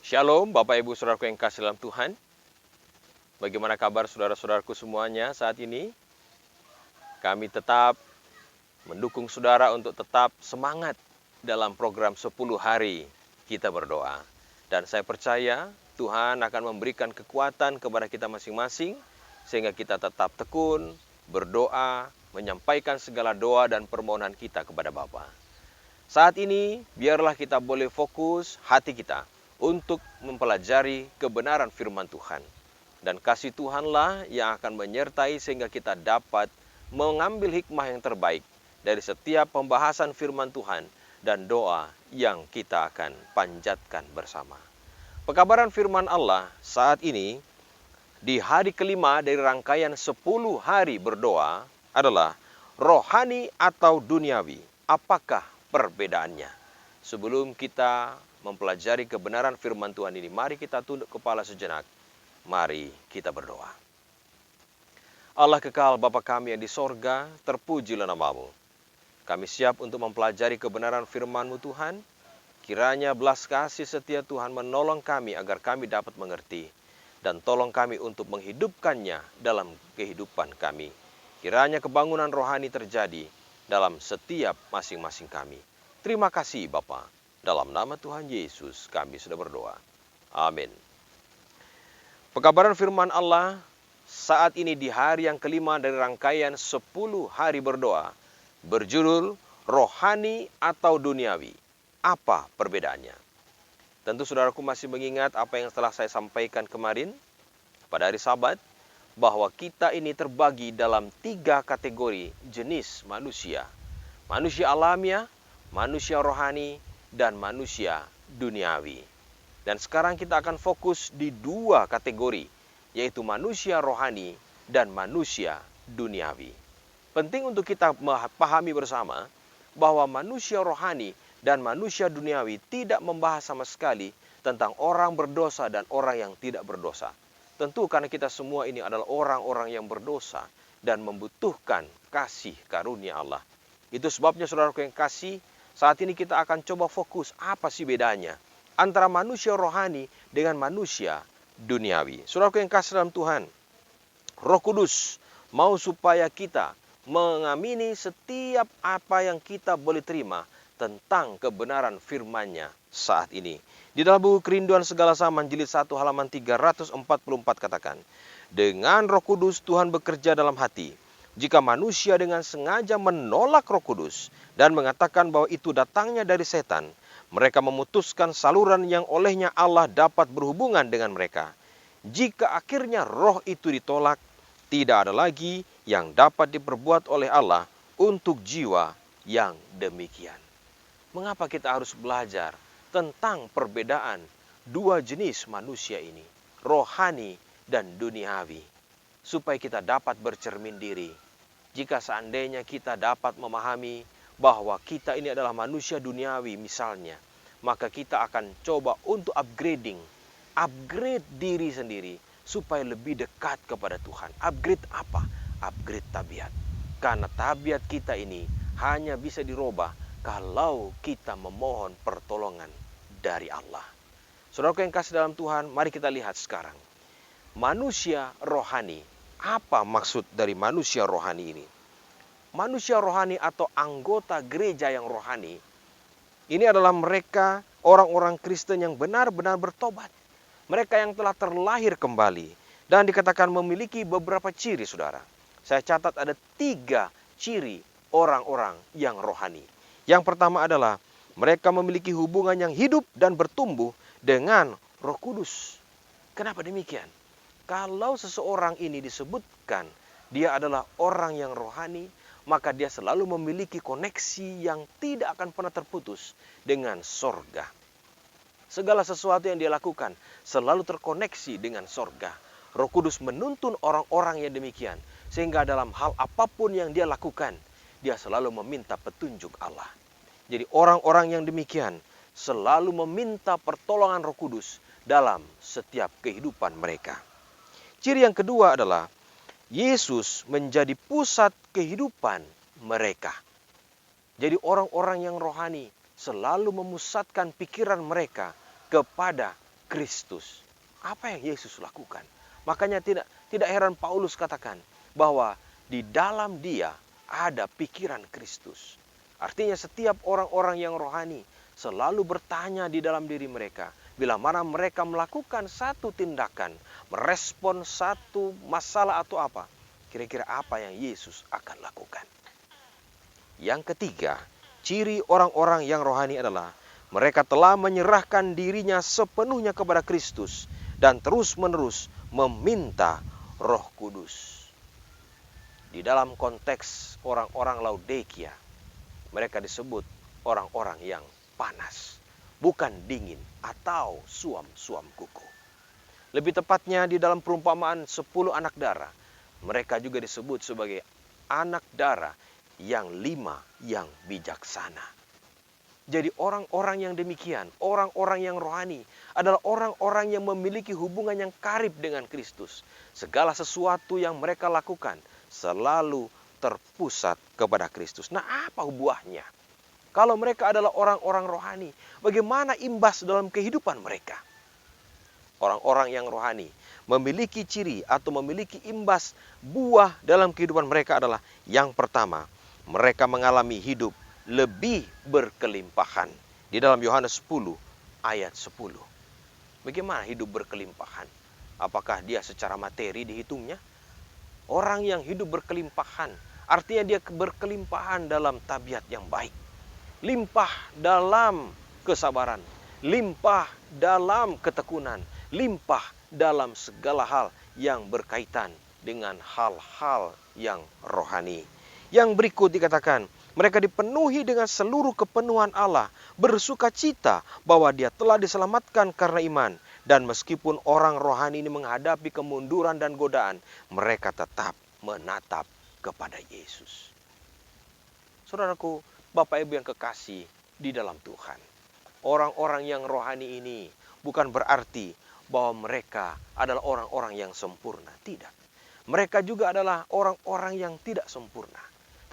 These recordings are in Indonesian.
Shalom Bapak Ibu Saudaraku yang kasih dalam Tuhan. Bagaimana kabar saudara-saudaraku semuanya saat ini? Kami tetap mendukung saudara untuk tetap semangat dalam program 10 hari kita berdoa. Dan saya percaya Tuhan akan memberikan kekuatan kepada kita masing-masing sehingga kita tetap tekun, berdoa, menyampaikan segala doa dan permohonan kita kepada Bapa. Saat ini biarlah kita boleh fokus hati kita untuk mempelajari kebenaran firman Tuhan. Dan kasih Tuhanlah yang akan menyertai sehingga kita dapat mengambil hikmah yang terbaik dari setiap pembahasan firman Tuhan dan doa yang kita akan panjatkan bersama. Pekabaran firman Allah saat ini di hari kelima dari rangkaian 10 hari berdoa adalah rohani atau duniawi. Apakah perbedaannya? Sebelum kita mempelajari kebenaran firman Tuhan ini, mari kita tunduk kepala sejenak. Mari kita berdoa. Allah kekal Bapa kami yang di sorga, terpujilah nama-Mu. Kami siap untuk mempelajari kebenaran firman-Mu Tuhan. Kiranya belas kasih setia Tuhan menolong kami agar kami dapat mengerti. Dan tolong kami untuk menghidupkannya dalam kehidupan kami. Kiranya kebangunan rohani terjadi dalam setiap masing-masing kami. Terima kasih Bapa. Dalam nama Tuhan Yesus kami sudah berdoa. Amin. Pekabaran firman Allah saat ini di hari yang kelima dari rangkaian 10 hari berdoa berjudul rohani atau duniawi. Apa perbedaannya? Tentu saudaraku masih mengingat apa yang telah saya sampaikan kemarin pada hari Sabat, bahwa kita ini terbagi dalam 3 kategori jenis manusia. Manusia alamiah, manusia rohani, dan manusia duniawi. Dan sekarang kita akan fokus di 2 kategori, yaitu manusia rohani dan manusia duniawi. Penting untuk kita pahami bersama bahwa manusia rohani dan manusia duniawi tidak membahas sama sekali tentang orang berdosa dan orang yang tidak berdosa. Tentu karena kita semua ini adalah orang-orang yang berdosa dan membutuhkan kasih karunia Allah. Itu sebabnya saudaraku yang kasih, saat ini kita akan coba fokus apa sih bedanya antara manusia rohani dengan manusia duniawi. Saudaraku yang kasih dalam Tuhan, Roh Kudus mau supaya kita mengamini setiap apa yang kita boleh terima tentang kebenaran firman-Nya saat ini. Di dalam buku Kerinduan Segala Zaman jilid 1 halaman 344 katakan, dengan Roh Kudus Tuhan bekerja dalam hati. Jika manusia dengan sengaja menolak Roh Kudus dan mengatakan bahwa itu datangnya dari setan, mereka memutuskan saluran yang olehnya Allah dapat berhubungan dengan mereka. Jika akhirnya roh itu ditolak, tidak ada lagi yang dapat diperbuat oleh Allah untuk jiwa yang demikian. Mengapa kita harus belajar tentang perbedaan 2 jenis manusia ini, rohani dan duniawi, supaya kita dapat bercermin diri. Jika seandainya kita dapat memahami bahwa kita ini adalah manusia duniawi misalnya, maka kita akan coba untuk upgrade diri sendiri supaya lebih dekat kepada Tuhan. Upgrade apa? Upgrade tabiat. Karena tabiat kita ini hanya bisa dirubah kalau kita memohon pertolongan dari Allah. Saudaraku yang kasih dalam Tuhan, mari kita lihat sekarang. Manusia rohani. Apa maksud dari manusia rohani ini? Manusia rohani atau anggota gereja yang rohani, ini adalah mereka orang-orang Kristen yang benar-benar bertobat. Mereka yang telah terlahir kembali. Dan dikatakan memiliki beberapa ciri, saudara. Saya catat ada 3 ciri orang-orang yang rohani. Yang pertama adalah mereka memiliki hubungan yang hidup dan bertumbuh dengan Roh Kudus. Kenapa demikian? Kalau seseorang ini disebutkan dia adalah orang yang rohani, maka dia selalu memiliki koneksi yang tidak akan pernah terputus dengan sorga. Segala sesuatu yang dia lakukan selalu terkoneksi dengan sorga. Roh Kudus menuntun orang-orang yang demikian, sehingga dalam hal apapun yang dia lakukan, dia selalu meminta petunjuk Allah. Jadi orang-orang yang demikian selalu meminta pertolongan Roh Kudus dalam setiap kehidupan mereka. Ciri yang kedua adalah Yesus menjadi pusat kehidupan mereka. Jadi orang-orang yang rohani selalu memusatkan pikiran mereka kepada Kristus. Apa yang Yesus lakukan? Makanya tidak heran Paulus katakan bahwa di dalam dia ada pikiran Kristus. Artinya setiap orang-orang yang rohani selalu bertanya di dalam diri mereka, bila mana mereka melakukan satu tindakan, merespon satu masalah atau apa, kira-kira apa yang Yesus akan lakukan. Yang ketiga, ciri orang-orang yang rohani adalah mereka telah menyerahkan dirinya sepenuhnya kepada Kristus dan terus-menerus meminta Roh Kudus. Di dalam konteks orang-orang Laodikia, mereka disebut orang-orang yang panas, bukan dingin atau suam-suam kuku. Lebih tepatnya di dalam perumpamaan 10 anak darah, mereka juga disebut sebagai anak darah yang 5 yang bijaksana. Jadi orang-orang yang demikian, orang-orang yang rohani adalah orang-orang yang memiliki hubungan yang karib dengan Kristus. Segala sesuatu yang mereka lakukan selalu terpusat kepada Kristus. Nah, apa buahnya? Kalau mereka adalah orang-orang rohani, bagaimana imbas dalam kehidupan mereka? Orang-orang yang rohani memiliki ciri atau memiliki imbas buah dalam kehidupan mereka adalah yang pertama, mereka mengalami hidup lebih berkelimpahan. Di dalam Yohanes 10 ayat 10. Bagaimana hidup berkelimpahan? Apakah dia secara materi dihitungnya? Orang yang hidup berkelimpahan, artinya dia berkelimpahan dalam tabiat yang baik. Limpah dalam kesabaran, limpah dalam ketekunan, limpah dalam segala hal yang berkaitan dengan hal-hal yang rohani. Yang berikut dikatakan, mereka dipenuhi dengan seluruh kepenuhan Allah, bersukacita bahwa dia telah diselamatkan karena iman. Dan meskipun orang rohani ini menghadapi kemunduran dan godaan, mereka tetap menatap kepada Yesus. Saudaraku, Bapak Ibu yang kekasih di dalam Tuhan, orang-orang yang rohani ini bukan berarti bahwa mereka adalah orang-orang yang sempurna. Tidak. Mereka juga adalah orang-orang yang tidak sempurna.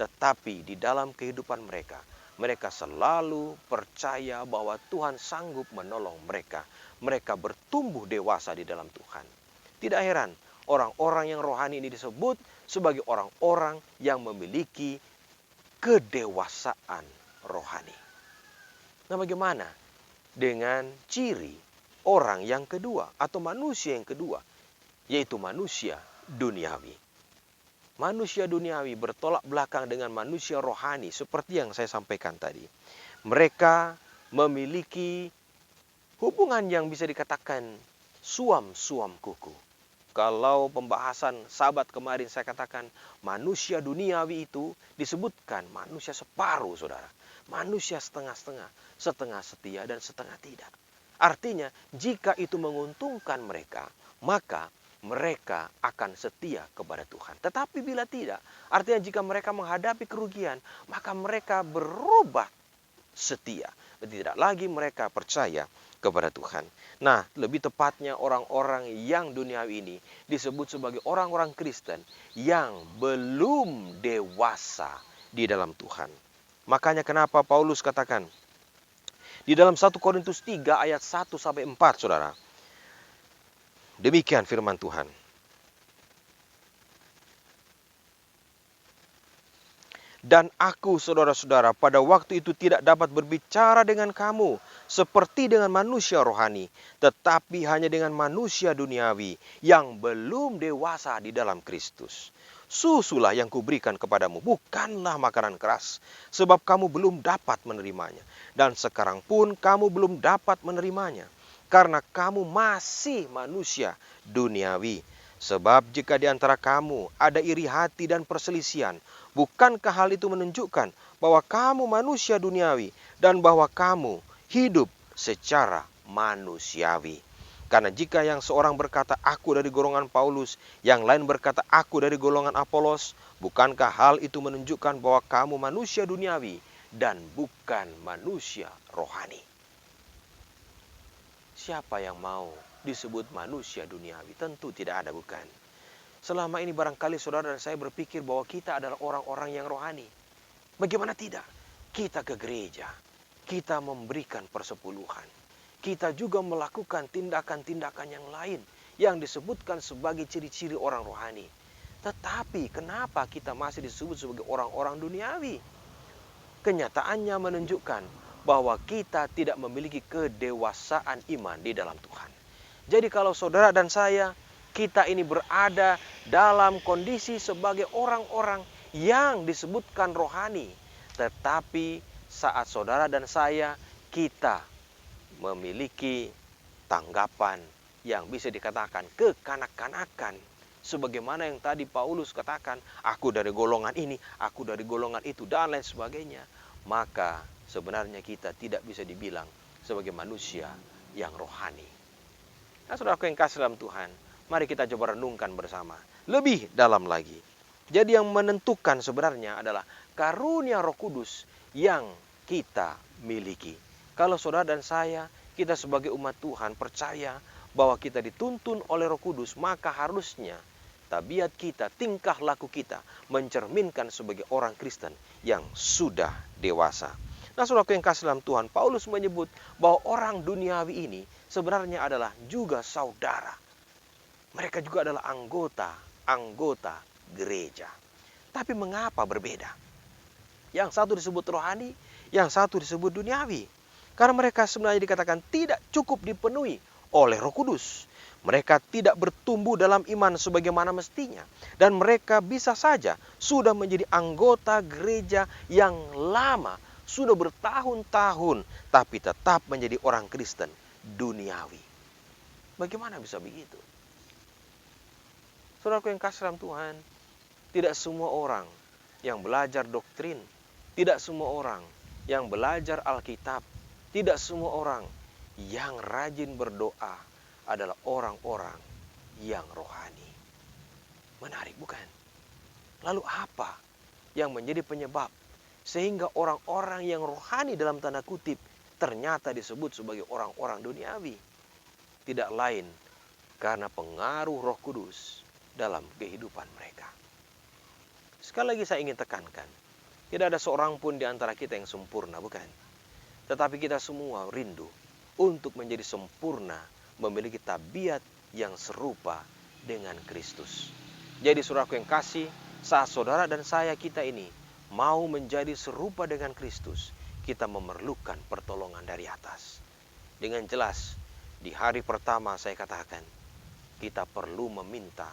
Tetapi di dalam kehidupan mereka, mereka selalu percaya bahwa Tuhan sanggup menolong mereka. Mereka bertumbuh dewasa di dalam Tuhan. Tidak heran, orang-orang yang rohani ini disebut sebagai orang-orang yang memiliki kedewasaan rohani. Nah, bagaimana dengan ciri orang yang kedua atau manusia yang kedua, yaitu manusia duniawi? Manusia duniawi bertolak belakang dengan manusia rohani seperti yang saya sampaikan tadi. Mereka memiliki hubungan yang bisa dikatakan suam-suam kuku. Kalau pembahasan sahabat kemarin saya katakan manusia duniawi itu disebutkan manusia separuh, saudara. Manusia setengah-setengah, setengah setia dan setengah tidak. Artinya jika itu menguntungkan mereka, maka mereka akan setia kepada Tuhan. Tetapi bila tidak, artinya jika mereka menghadapi kerugian, maka mereka berubah setia. Tidak lagi mereka percaya kepada Tuhan. Nah, lebih tepatnya orang-orang yang duniawi ini disebut sebagai orang-orang Kristen yang belum dewasa di dalam Tuhan. Makanya kenapa Paulus katakan di dalam 1 Korintus 3 ayat 1 sampai 4, saudara. Demikian firman Tuhan. Dan aku, saudara-saudara, pada waktu itu tidak dapat berbicara dengan kamu seperti dengan manusia rohani, tetapi hanya dengan manusia duniawi yang belum dewasa di dalam Kristus. Susulah yang kuberikan kepadamu, bukanlah makanan keras, sebab kamu belum dapat menerimanya. Dan sekarang pun kamu belum dapat menerimanya, karena kamu masih manusia duniawi. Sebab jika di antara kamu ada iri hati dan perselisihan, bukankah hal itu menunjukkan bahwa kamu manusia duniawi dan bahwa kamu hidup secara manusiawi? Karena jika yang seorang berkata, aku dari golongan Paulus, yang lain berkata, aku dari golongan Apolos, bukankah hal itu menunjukkan bahwa kamu manusia duniawi dan bukan manusia rohani? Siapa yang mau disebut manusia duniawi? Tentu tidak ada, bukan? Selama ini barangkali saudara dan saya berpikir bahwa kita adalah orang-orang yang rohani. Bagaimana tidak? Kita ke gereja, kita memberikan persepuluhan, kita juga melakukan tindakan-tindakan yang lain yang disebutkan sebagai ciri-ciri orang rohani. Tetapi kenapa kita masih disebut sebagai orang-orang duniawi? Kenyataannya menunjukkan bahwa kita tidak memiliki kedewasaan iman di dalam Tuhan. Jadi kalau saudara dan saya, kita ini berada dalam kondisi sebagai orang-orang yang disebutkan rohani. Tetapi saat saudara dan saya, kita memiliki tanggapan yang bisa dikatakan kekanak-kanakan. Sebagaimana yang tadi Paulus katakan, aku dari golongan ini, aku dari golongan itu, dan lain sebagainya. Maka sebenarnya kita tidak bisa dibilang sebagai manusia yang rohani. Nah, saudaraku yang kasih dalam Tuhan, mari kita coba renungkan bersama. Lebih dalam lagi. Jadi yang menentukan sebenarnya adalah karunia Roh Kudus yang kita miliki. Kalau saudara dan saya, kita sebagai umat Tuhan percaya bahwa kita dituntun oleh Roh Kudus, maka harusnya tabiat kita, tingkah laku kita mencerminkan sebagai orang Kristen yang sudah dewasa. Nah, saudaraku yang kasih dalam Tuhan, Paulus menyebut bahwa orang duniawi ini sebenarnya adalah juga saudara. Mereka juga adalah anggota gereja. Tapi mengapa berbeda? Yang satu disebut rohani, yang satu disebut duniawi. Karena mereka sebenarnya dikatakan tidak cukup dipenuhi oleh Roh Kudus. Mereka tidak bertumbuh dalam iman sebagaimana mestinya. Dan mereka bisa saja sudah menjadi anggota gereja yang lama, sudah bertahun-tahun, tapi tetap menjadi orang Kristen duniawi. Bagaimana bisa begitu? Saudaraku yang kasih dalam Tuhan, tidak semua orang yang belajar doktrin, tidak semua orang yang belajar Alkitab, tidak semua orang yang rajin berdoa adalah orang-orang yang rohani. Menarik bukan? Lalu apa yang menjadi penyebab sehingga orang-orang yang rohani dalam tanda kutip ternyata disebut sebagai orang-orang duniawi? Tidak lain karena pengaruh Roh Kudus dalam kehidupan mereka. Sekali lagi saya ingin tekankan, tidak ada seorang pun di antara kita yang sempurna, bukan? Tetapi kita semua rindu untuk menjadi sempurna, memiliki tabiat yang serupa dengan Kristus. Jadi saudaraku yang kasih, saat saudara dan saya kita ini mau menjadi serupa dengan Kristus, kita memerlukan pertolongan dari atas. Dengan jelas, di hari pertama saya katakan, kita perlu meminta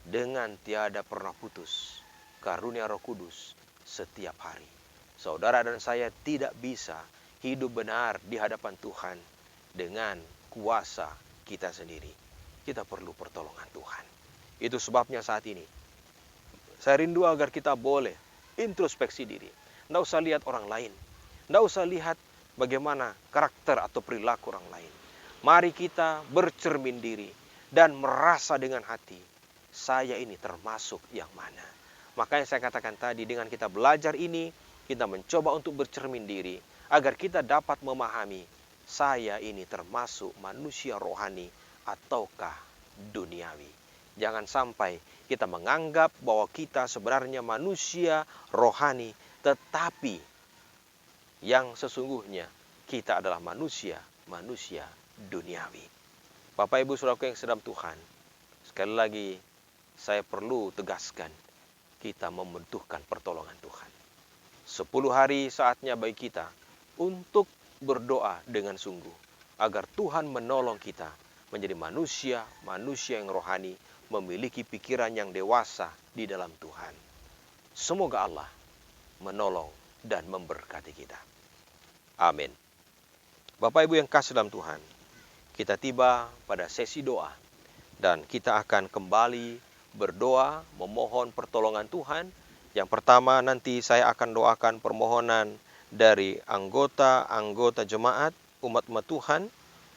dengan tiada pernah putus karunia Roh Kudus setiap hari. Saudara dan saya tidak bisa hidup benar di hadapan Tuhan dengan kuasa kita sendiri. Kita perlu pertolongan Tuhan. Itu sebabnya saat ini saya rindu agar kita boleh introspeksi diri. Tidak usah lihat orang lain. Tidak usah lihat bagaimana karakter atau perilaku orang lain. Mari kita bercermin diri dan merasa dengan hati, saya ini termasuk yang mana. Makanya saya katakan tadi, dengan kita belajar ini, kita mencoba untuk bercermin diri agar kita dapat memahami, saya ini termasuk manusia rohani ataukah duniawi. Jangan sampai kita menganggap bahwa kita sebenarnya manusia rohani, tetapi yang sesungguhnya kita adalah manusia duniawi. Bapak Ibu Saudaraku yang sedang Tuhan, sekali lagi saya perlu tegaskan, kita membutuhkan pertolongan Tuhan. 10 hari saatnya bagi kita untuk berdoa dengan sungguh, agar Tuhan menolong kita menjadi manusia yang rohani, memiliki pikiran yang dewasa di dalam Tuhan. Semoga Allah menolong dan memberkati kita. Amin. Bapak Ibu yang kasih dalam Tuhan, kita tiba pada sesi doa dan kita akan kembali berdoa memohon pertolongan Tuhan. Yang pertama nanti saya akan doakan permohonan dari anggota jemaat, umat-umat Tuhan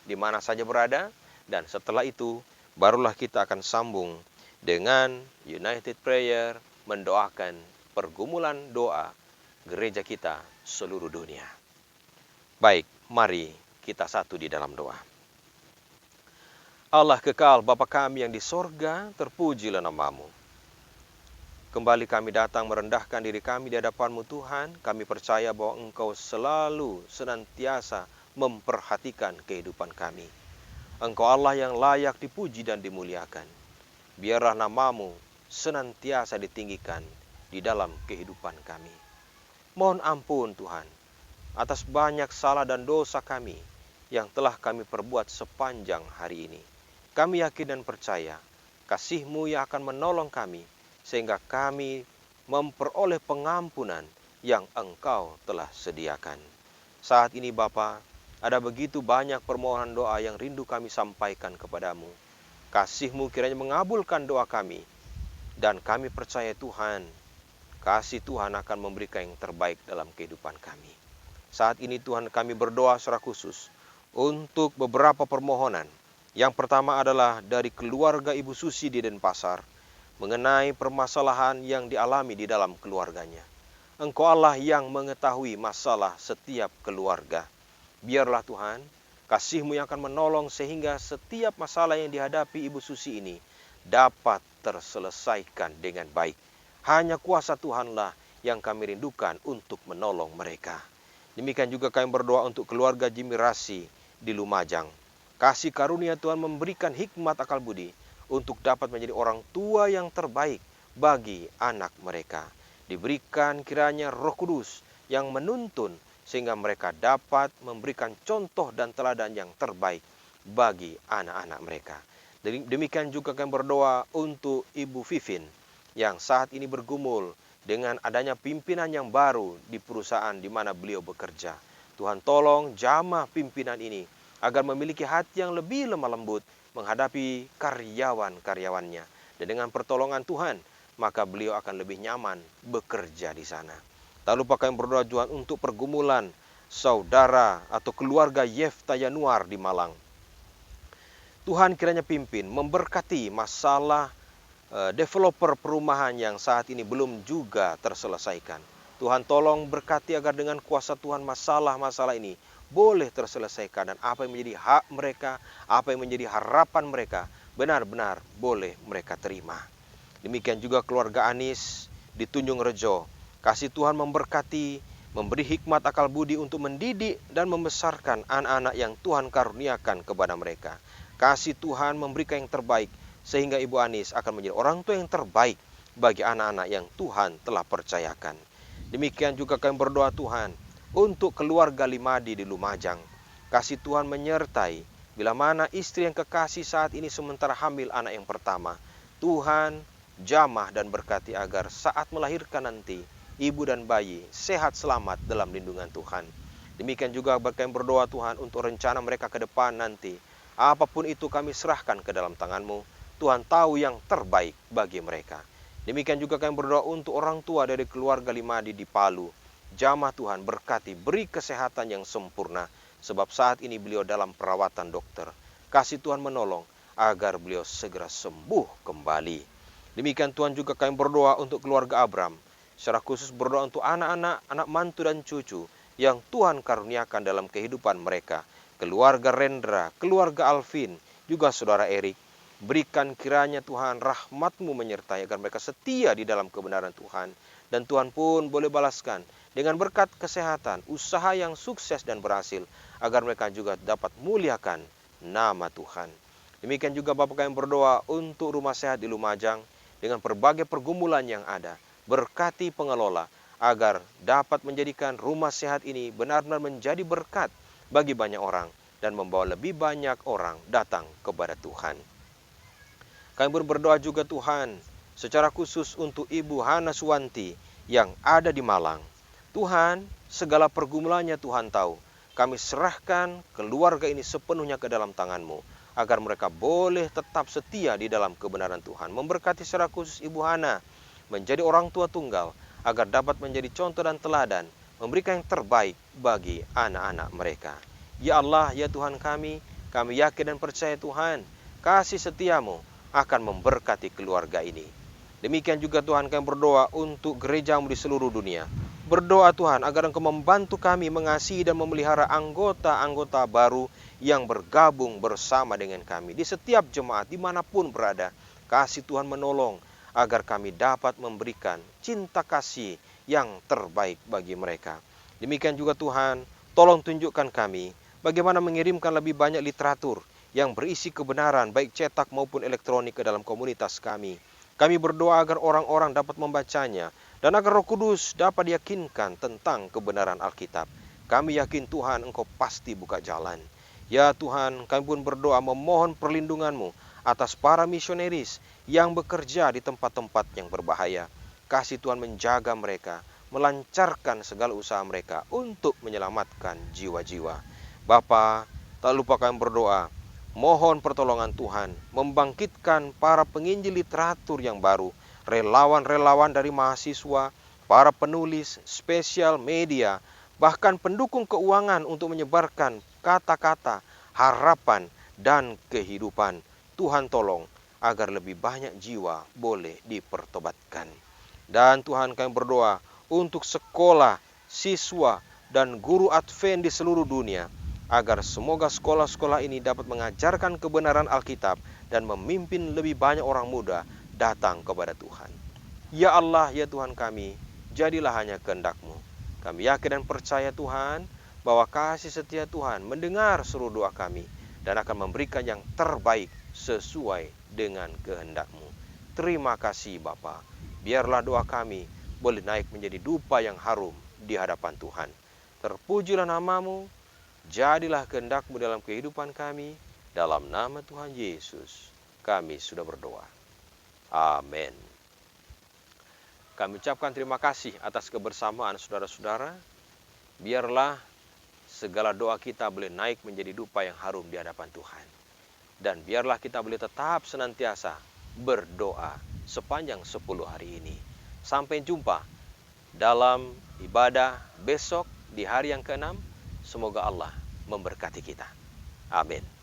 di mana saja berada, dan setelah itu barulah kita akan sambung dengan United Prayer mendoakan pergumulan doa gereja kita seluruh dunia. Baik, mari kita satu di dalam doa. Allah kekal Bapa kami yang di sorga, terpujilah nama-Mu. Kembali kami datang merendahkan diri kami di hadapan-Mu Tuhan. Kami percaya bahwa Engkau selalu senantiasa memperhatikan kehidupan kami. Engkau Allah yang layak dipuji dan dimuliakan. Biarlah nama-Mu senantiasa ditinggikan di dalam kehidupan kami. Mohon ampun Tuhan, atas banyak salah dan dosa kami yang telah kami perbuat sepanjang hari ini. Kami yakin dan percaya kasih-Mu yang akan menolong kami, sehingga kami memperoleh pengampunan yang Engkau telah sediakan. Saat ini Bapa, ada begitu banyak permohonan doa yang rindu kami sampaikan kepadamu. Kasih-Mu kiranya mengabulkan doa kami, dan kami percaya Tuhan, kasih Tuhan akan memberikan yang terbaik dalam kehidupan kami. Saat ini Tuhan, kami berdoa secara khusus untuk beberapa permohonan. Yang pertama adalah dari keluarga Ibu Susi di Denpasar, mengenai permasalahan yang dialami di dalam keluarganya. Engkau Allah yang mengetahui masalah setiap keluarga. Biarlah Tuhan, kasih-Mu yang akan menolong sehingga setiap masalah yang dihadapi Ibu Susi ini dapat terselesaikan dengan baik. Hanya kuasa Tuhanlah yang kami rindukan untuk menolong mereka. Demikian juga kami berdoa untuk keluarga Jimmy Rasi di Lumajang. Kasih karunia Tuhan memberikan hikmat akal budi untuk dapat menjadi orang tua yang terbaik bagi anak mereka. Diberikan kiranya Roh Kudus yang menuntun sehingga mereka dapat memberikan contoh dan teladan yang terbaik bagi anak-anak mereka. Demikian juga kami berdoa untuk Ibu Vivin yang saat ini bergumul dengan adanya pimpinan yang baru di perusahaan di mana beliau bekerja. Tuhan tolong jamah pimpinan ini agar memiliki hati yang lebih lemah lembut menghadapi karyawan-karyawannya. Dan dengan pertolongan Tuhan, maka beliau akan lebih nyaman bekerja di sana. Tak lupa kami berdoa Tuhan untuk pergumulan saudara atau keluarga Yefta Yanuar di Malang. Tuhan kiranya pimpin, memberkati masalah developer perumahan yang saat ini belum juga terselesaikan. Tuhan tolong berkati agar dengan kuasa Tuhan masalah-masalah ini boleh terselesaikan, dan apa yang menjadi hak mereka, apa yang menjadi harapan mereka, benar-benar boleh mereka terima. Demikian juga keluarga Anis di Tunjung Rejo. Kasih Tuhan memberkati, memberi hikmat akal budi untuk mendidik dan membesarkan anak-anak yang Tuhan karuniakan kepada mereka. Kasih Tuhan memberikan yang terbaik, sehingga Ibu Anis akan menjadi orang tua yang terbaik bagi anak-anak yang Tuhan telah percayakan. Demikian juga kami berdoa Tuhan untuk keluarga Limadi di Lumajang. Kasih Tuhan menyertai bila mana istri yang kekasih saat ini sementara hamil anak yang pertama. Tuhan jamah dan berkati agar saat melahirkan nanti ibu dan bayi sehat selamat dalam lindungan Tuhan. Demikian juga kami berdoa Tuhan untuk rencana mereka ke depan nanti. Apapun itu kami serahkan ke dalam tangan-Mu. Tuhan tahu yang terbaik bagi mereka. Demikian juga kami berdoa untuk orang tua dari keluarga Limadi di Palu. Jamah Tuhan berkati, beri kesehatan yang sempurna, sebab saat ini beliau dalam perawatan dokter. Kasih Tuhan menolong agar beliau segera sembuh kembali. Demikian Tuhan juga kami berdoa untuk keluarga Abram. Secara khusus berdoa untuk anak-anak, anak mantu dan cucu yang Tuhan karuniakan dalam kehidupan mereka. Keluarga Rendra, keluarga Alvin, juga saudara Erik. Berikan kiranya Tuhan rahmat-Mu menyertai agar mereka setia di dalam kebenaran Tuhan. Dan Tuhan pun boleh balaskan dengan berkat kesehatan, usaha yang sukses dan berhasil, agar mereka juga dapat muliakan nama Tuhan. Demikian juga Bapak kami berdoa untuk rumah sehat di Lumajang dengan berbagai pergumulan yang ada. Berkati pengelola agar dapat menjadikan rumah sehat ini benar-benar menjadi berkat bagi banyak orang dan membawa lebih banyak orang datang kepada Tuhan. Kami berdoa juga Tuhan secara khusus untuk Ibu Hana Suwanti yang ada di Malang. Tuhan, segala pergumulannya Tuhan tahu. Kami serahkan keluarga ini sepenuhnya ke dalam tangan-Mu, agar mereka boleh tetap setia di dalam kebenaran Tuhan. Memberkati secara khusus Ibu Hana menjadi orang tua tunggal, agar dapat menjadi contoh dan teladan, memberikan yang terbaik bagi anak-anak mereka. Ya Allah, ya Tuhan kami yakin dan percaya Tuhan, kasih setia-Mu akan memberkati keluarga ini. Demikian juga Tuhan kami berdoa untuk gereja-Mu di seluruh dunia. Berdoa Tuhan agar Engkau membantu kami mengasihi dan memelihara anggota-anggota baru yang bergabung bersama dengan kami. Di setiap jemaat dimanapun berada, kasih Tuhan menolong agar kami dapat memberikan cinta kasih yang terbaik bagi mereka. Demikian juga Tuhan, tolong tunjukkan kami bagaimana mengirimkan lebih banyak literatur yang berisi kebenaran, baik cetak maupun elektronik, ke dalam komunitas kami. Kami berdoa agar orang-orang dapat membacanya, dan agar Roh Kudus dapat diyakinkan tentang kebenaran Alkitab. Kami yakin Tuhan, Engkau pasti buka jalan. Ya Tuhan, kami pun berdoa memohon perlindungan-Mu atas para misionaris yang bekerja di tempat-tempat yang berbahaya. Kasih Tuhan menjaga mereka, melancarkan segala usaha mereka untuk menyelamatkan jiwa-jiwa. Bapa, tak lupa kami berdoa, mohon pertolongan Tuhan, membangkitkan para penginjil literatur yang baru, relawan-relawan dari mahasiswa, para penulis, spesial media, bahkan pendukung keuangan untuk menyebarkan kata-kata, harapan, dan kehidupan. Tuhan tolong agar lebih banyak jiwa boleh dipertobatkan. Dan Tuhan, kami berdoa untuk sekolah, siswa, dan guru Advent di seluruh dunia, agar semoga sekolah-sekolah ini dapat mengajarkan kebenaran Alkitab dan memimpin lebih banyak orang muda datang kepada Tuhan. Ya Allah, ya Tuhan kami, jadilah hanya kehendak-Mu. Kami yakin dan percaya Tuhan, bahwa kasih setia Tuhan mendengar seluruh doa kami dan akan memberikan yang terbaik sesuai dengan kehendak-Mu. Terima kasih Bapa. Biarlah doa kami boleh naik menjadi dupa yang harum di hadapan Tuhan. Terpujilah nama-Mu, jadilah kehendak-Mu dalam kehidupan kami. Dalam nama Tuhan Yesus, kami sudah berdoa. Amin. Kami ucapkan terima kasih atas kebersamaan saudara-saudara. Biarlah segala doa kita boleh naik menjadi dupa yang harum di hadapan Tuhan. Dan biarlah kita boleh tetap senantiasa berdoa sepanjang 10 hari ini. Sampai jumpa dalam ibadah besok di hari yang ke-6. Semoga Allah memberkati kita. Amin.